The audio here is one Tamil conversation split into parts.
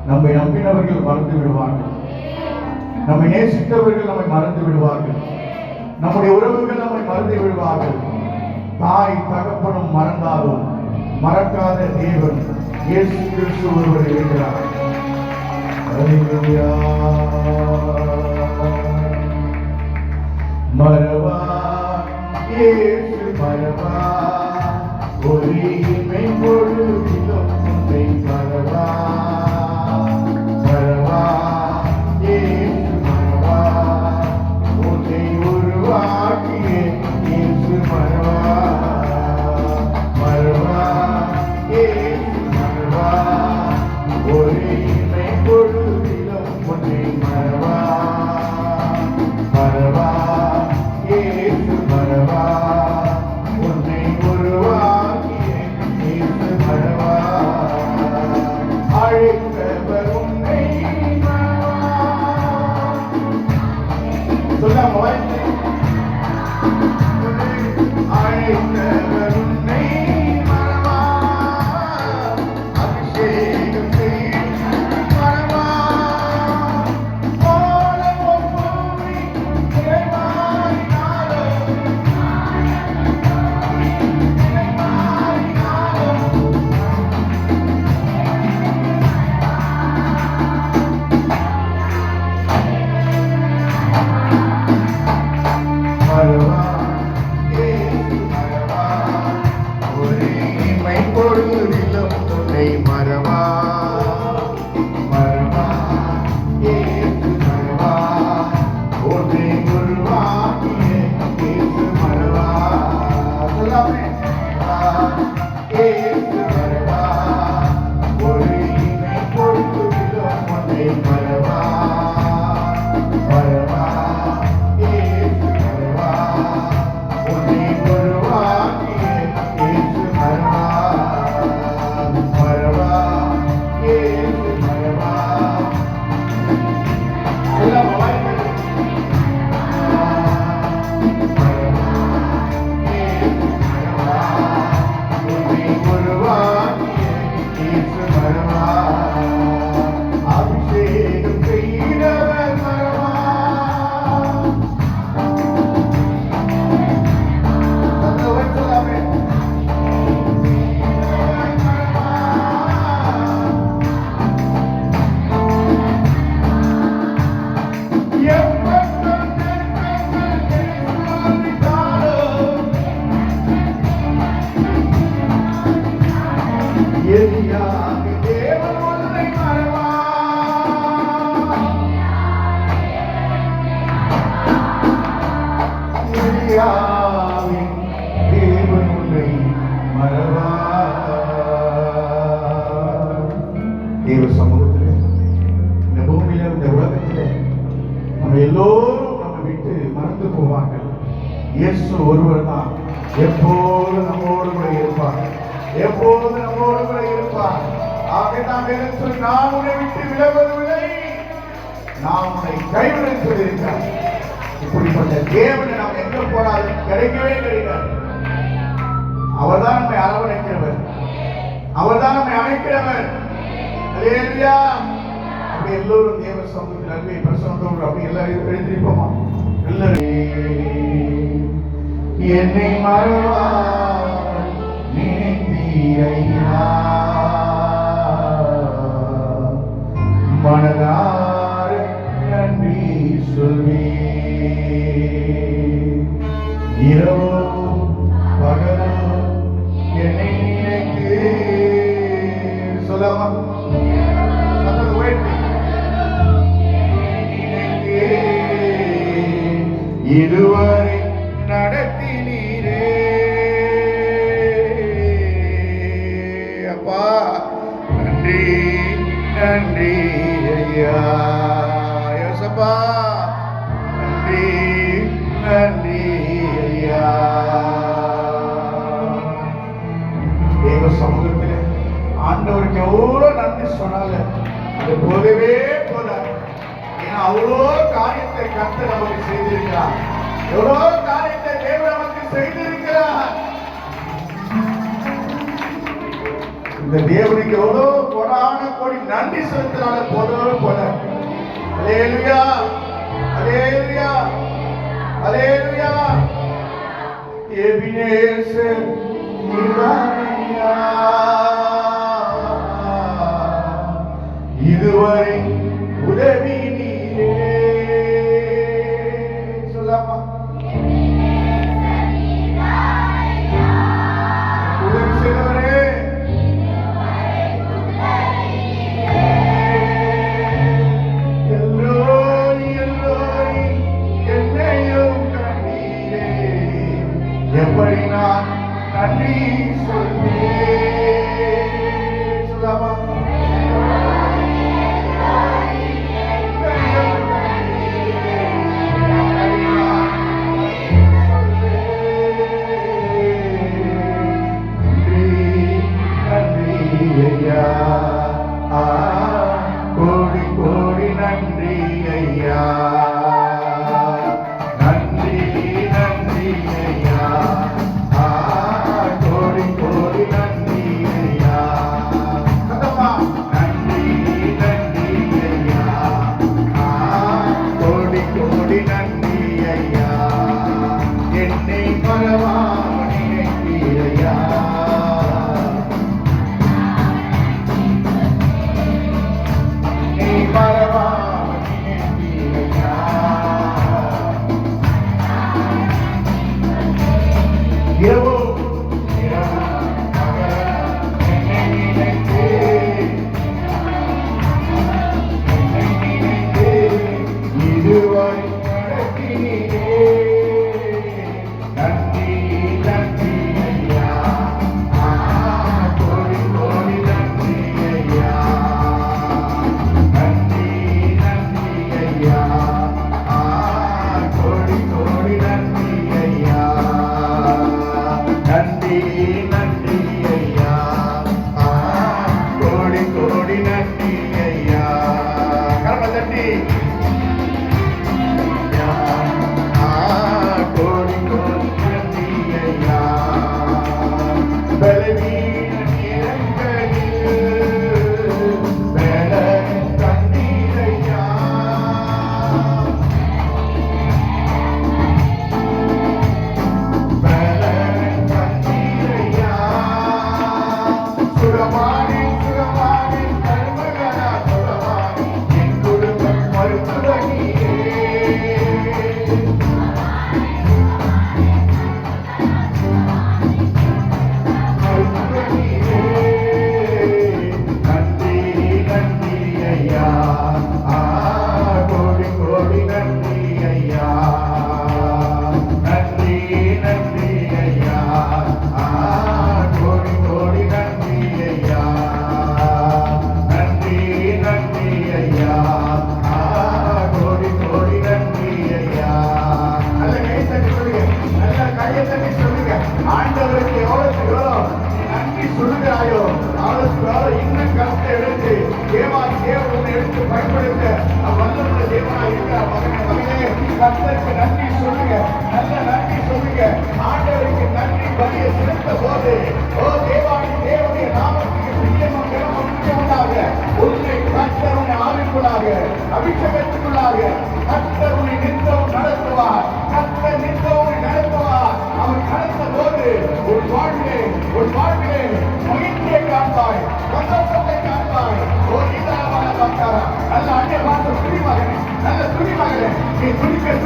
நம்மை நம்பினவர்கள் மறந்து விடுவார்கள். நம்மை நேசித்தவர்கள் நம்மை மறந்து விடுவார்கள். நம்முடைய உறவுகள் நம்மை மறந்து விடுவார்கள். தாய் தகப்பனும் மறந்தாலும் மறக்காத தேவன் இயேசு கிறிஸ்து ஒருவர் இருக்கிறார். அல்லேலூயா. மறவா இயேசு மறவா, ஒளிமை பொழுதிலும் உன்னை மறவா. மறவா இயேசு மறவா, உன்னை உருவாக்கிய இயேசு மறவா. மறவா இயேசு மறவா, ஒளிமை பொழுதிலும் உன்னை மறவா. மறவா இயேசு மறவா, உன்னை உருவாக்கிய இயேசு மறவா. அழைத்தவர் உன்னை மறவா. சொல்லாம வாழ்த்து. அழைத்தவர் உன்னை மறவா, அபிஷேகம் செய்து மறவா. போலவும் பூமி இறைமாறினாலும், மறவா இயேசு மறவா, ஒளிமை பொழுதிலும் உன்னை மறவா. மறவா இயேசு மறவா, உன்னை உருவாக்கிய இயேசு மறவா. சொல்லாமே. இயேசு மறவா, ஒளிமை பொழுதிலும் உன்னை மறவா. மறவா இயேசு மறவா, உன்னை உருவாக்கிய இயேசு மறவா. மறவா இயேசு மறவா. எல்லாம் வாழ்த்து. மறவா இயேசு மறவா, உன்னை உருவாக்கிய இயேசு மறவா. அபிஷேகம் செய்தவர் மறவா. சத்தமாய் சொல்லாமே. எப்பட்டும் நெருக்கங்கள் எதிர்த்தாலும், எலியாக தேவன் உன்னை மறவா. எலியாவின் தேவன் உன்னை மறவா. தேவ சமூகத்திலே, இந்த பூமியில, இந்த உலகத்திலே நம்ம எல்லோரும் நம்ம விட்டு மறந்து போவார்கள். இயேசு ஒருவர் தான் எப்போது நம்மோடு கூட இருப்பார். எப்போது நம்மோடு கூட இருப்பார். ஆகைதான் வேதத்தில் நான் உன்னை விட்டு விலகுவதில்லை, நான் உன்னை கைவிட சொல்லியிருக்கிறார். இப்படிப்பட்ட தேவனை நாம் எங்க போனாலும் கிடைக்கவே கிடைக்காது. அவர்தான் நம்மை அரவணைக்கிறவர், அவர்தான் நம்மை அணைக்கிறவர். அல்லேலூயா. அப்படி எல்லோரும் தேவ சமூகத்தில் அன்பை பிரசன்னத்தோடு அப்படி எல்லாரும் எழுந்திருப்போமா? என்னை மறவா நினைத்தீரையா, மனதார நன்றி சொல்வே. இரவும் பகலும் என்னை நினைத்து சொல்லாமா? சத்தத்தை உயர்த்தி. இதுவரை நடத்தினீரே அப்பா, நன்றி நன்றி ஐயா. யோசப்பா, நன்றி நன்றி ஐயா. தேவ சமூகத்திலே ஆண்டவருக்கு எவ்வளவு நன்றி சொன்னால அது போதவே போதாது. ஏன்னா அவ்வளோ காரியத்தை கர்த்தர் நமக்கு செய்திருக்கிறார். எவ்வளோ காரியத்தை தேவன் நமக்கு செய்திருக்கிறார். இந்த தேவனுக்கு எவ்வளோ கொடான கொடி சொல்லி நன்றி செலுத்தினால போல. அல்லேலூயா, அல்லேலூயா, அல்லேலூயா. எபினேசர் நீதானையா, இதுவரை உதவி நீரே. சொல்லாமா? உதவி செய்தவரே, எல்லோரி எல்லோரி என்னையும் கண்டீரே, எப்படி நான் நன்றி சொல்வேன். சொல்லாமா? கோடி கோடி நன்றி ஐயா, நன்றி நன்றி ஐயா, கோடி கோடி நன்றி ஐயா. நன்றி நன்றி ஐயா, கோடி கோடி நன்றி ஐயா. என்னை மறவாமல் நினைத்தீரையா, கர்த்தருக்கு நன்றி சொல்லுங்க, நல்ல நன்றி சொல்லுங்க. ஆண்டவருக்கு நன்றி பலியை செலுத்த போது, ஓ தேவாதி தேவனுடைய நாமத்துக்கு பிரியமும் தினமும் முக்கியமுண்டாக உன்னை கர்த்தர் உன்னை ஆவிக்குள்ளாக அபிஷேகத்துக்குள்ளாக கர்த்தர் உன்னை நித்தமும் நடத்துவார். கர்த்தர் நித்தமும் நடத்துவார். அவர் நடத்த போது உன் வாழ்விலே மகிழ்ச்சியை காண்பாய், சந்தோஷத்தை காண்பாய். ஓ நீதான பக்தரா, நல்ல அந்நிய பாஷை துணிமகனே, நல்ல துணிமகனே, நீ துணிக்கதான்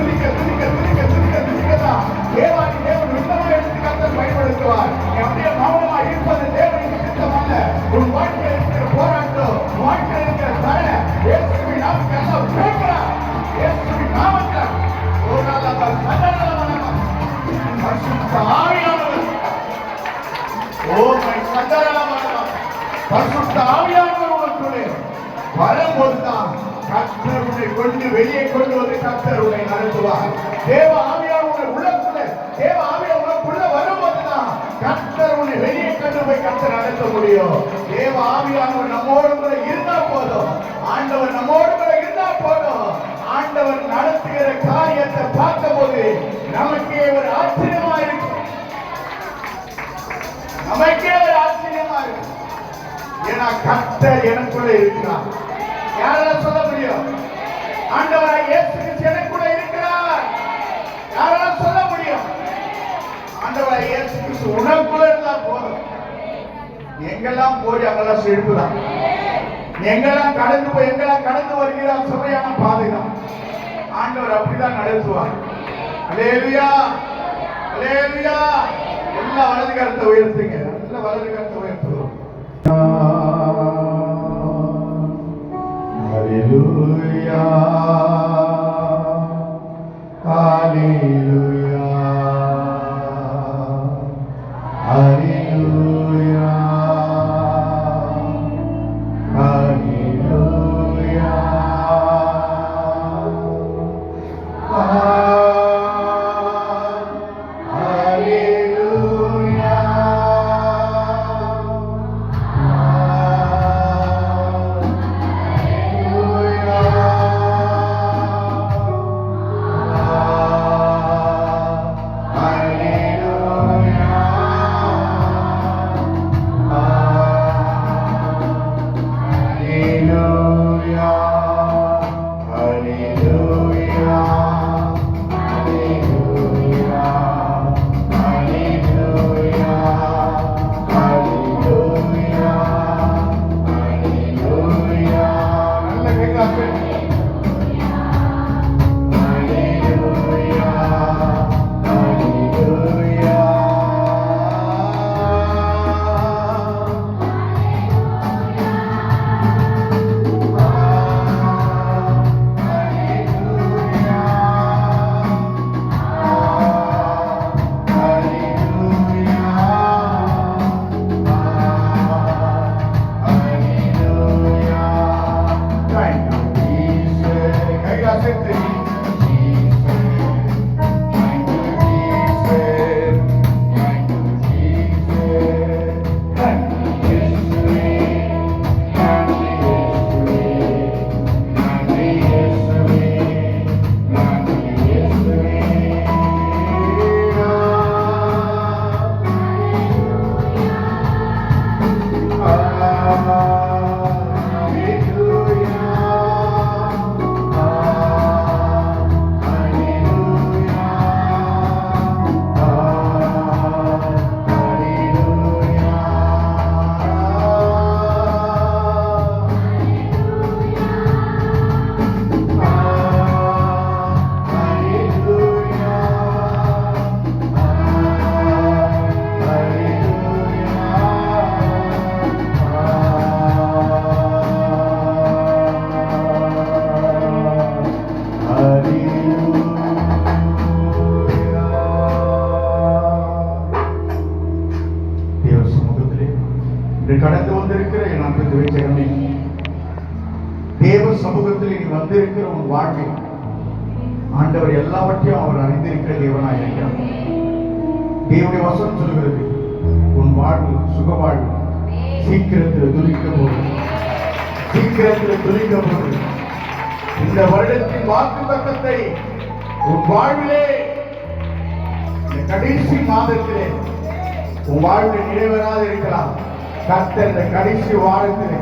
தேவாதி தேவன் விண்ணமாக எடுத்து கர்த்தர் பயன்படுத்துவார். நீ அப்படியே மௌனமாக இருப்பது தேவனுக்கு சித்தமல்ல. உன் வாழ்க்கையில் இருக்கிற போராட்டம், வாழ்க்கையில் இருக்கிற தடை இயேசுவின் நாமத்தில் எல்லாம் பேசுகிறார். இயேசுவின் நாமத்தில் ஒரு நாள் அவர் சந்தனமானவர் பரிசுத்த ஆவியானவர், சந்தனமானவர் பரிசுத்த ஆவியானவர் உங்களுக்குள்ளே வரும்போதுதான் கர்த்தர் உன்னை கொண்டு வெளியே கொண்டு வந்து கர்த்தர் உன்னை நடத்துவார். தேவ ஆவியானவர் உள்ளக்குள்ள, தேவ ஆவியானவர் உள்ளக்குள்ள வரும்போதுதான் கர்த்தர் உன்னை வெளியே கொண்டு போய் கர்த்தர் நடத்த முடியும். தேவ ஆவியானவர் நம்மோடு கூட இருந்தா போதும், ஆண்டவர் நம்மோடு கூட இருந்தா போதும். ஆண்டவர் நடத்துகிற காரியத்தை பார்க்கும் போது நமக்கே ஒரு ஆச்சரியமா இருக்கும், நமக்கே ஒரு ஆச்சரியமா இருக்கும். ஏன்னா கர்த்தர் எனக்குள்ள இருக்கிறார். யாரால சொல்ல முடியும்? ஆண்டவராய் இயேசு கிறிஸ்து எனக்குள்ள இருக்கிறார். யாரால சொல்ல முடியும்? ஆண்டவராய் இயேசு கிறிஸ்து உனக்குள்ள இருந்தா போதும். எங்கெல்லாம் போய் அங்கெல்லாம் செழிப்புதான். எங்கெல்லாம் கடந்து வருகிறார் சபையான பாதைதான். ஆண்டவர் அப்படிதான் நடத்துவார். அல்லேலூயா, அல்லேலூயா. எல்லா வலது கரத்தை உயர்த்துங்க. நல்ல வலது கரத்தை உயர்த்துவோம். அல்லேலூயா, அல்லேலூயா, அல்லேலூயா, அல்லேலூயா. கடந்து வந்திருக்கிற என் அன்பு ஜெகமே, தேவ சமூகத்தில் நீ வந்திருக்கிற உன் வாழ்க்கை ஆண்டவர் எல்லாவற்றையும் அவர் அறிந்திருக்கிற தேவனாய் இருக்கிறார். தேவனுடைய வசனம் சொல்கிறது, உன் வாழ்வு சுக வாழ்வு சீக்கிரத்தில் துளிக்க போகுது, சீக்கிரத்தில் துளிக்க போகுது. இந்த வருடத்தின் வாக்கு தத்தத்தை உன் வாழ்விலே இந்த கடைசி மாதத்திலே உன் வாழ்வில் நிறைவேறாது இருக்கலாம். கர்த்தர் இந்த கடைசி வாரத்திலே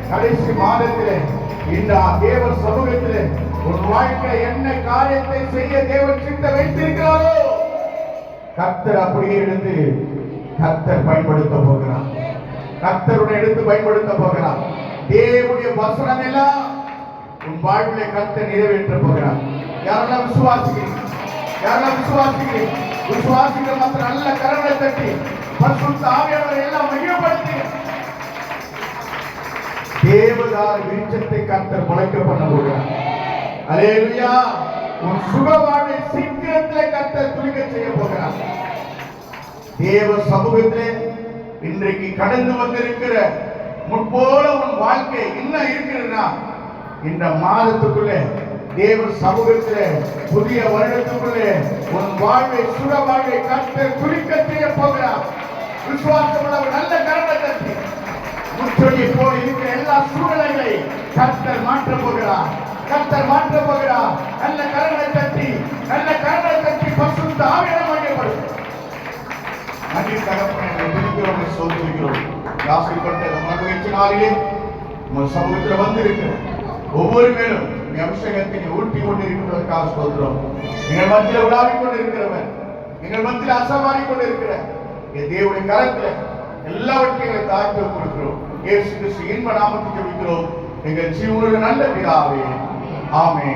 கடைசி மாதத்திலே இந்த தேவ சமூகத்திலே உன் வாழ்க்கையில என்ன காரியத்தை செய்ய தேவன் சித்தம் வைத்திருக்கிறாரோ கர்த்தர் அப்படியே எடுத்து கர்த்தர் பயன்படுத்த போகிறார். கர்த்தருடைய எடுத்து பயன்படுத்த போகிறார். தேவனுடைய வசனம் எல்லாம் உன் வாழ்விலே கர்த்தர் நிறைவேற்ற போகிறார். யாரெல்லாம் விசுவாசிக்கிறீங்க? யாரெல்லாம் விசுவாசிக்கிறீங்க? விசுவாசிக்கிற மாத்திரம் நல்ல கரங்களை தட்டி பரிசுத்த ஆவியானவரை எல்லாம் மையப்படுத்தி தேவதார விருட்சத்தை கர்த்தர் முளைக்க பண்ண போகிறார். அல்லேலூயா. உன் சுக வாழ்வை சீக்கிரத்திலே கர்த்தர் துளிக்க செய்ய போகிறார். தேவ சமூகத்திலே இன்றைக்கு கடந்து வந்திருக்கிற முன்போல உன் வாழ்க்கை இன்னும் இருக்கிறதுனா இந்த மாதத்துக்குள்ளே தேவ சமூகத்திலே புதிய வருடத்துக்குள்ளே உன் வாழ்வை சுக வாழ்வை கர்த்தர் துளிக்க செய்ய போகிறார். விசுவாசமுள்ள நல்ல கரங்களை தட்டி முற்றொடி போல் இருக்கிற எல்லா சூழ்நிலைகளை கர்த்தர் மாற்ற போகிறார். கர்த்தர் மாற்ற போகிறார். நல்ல கரங்களை தட்டி பரிசுத்த ஆவியானவர் மையப்படும். நன்றி தகப்பனை துதிக்கிறோம், சோதிக்கிறோம். ஆசைப்பட்ட இந்த மகிழ்ச்சி நாளிலே உங்கள் சமூகத்தில் வந்திருக்கிற ஒவ்வொரு பேரும் அபிஷேகத்தை ஊட்டி கொண்டிருக்கிறதற்காக சொல்கிறோம். எங்கள் மத்தியில் உலாவிக் கொண்டிருக்கிறவர், எங்கள் மத்தியில் அசமாடி கொண்டிருக்கிற என் தேவனுடைய கரத்தில் எல்லாவற்றையும் தாக்கி கொடுக்கிறோம். இயேசு கிறிஸ்து இன்ப நாமத்தில் ஜெபிக்கிறோம் எங்கள் ஜீவனுடைய நல்ல பிதாவே, ஆமென்.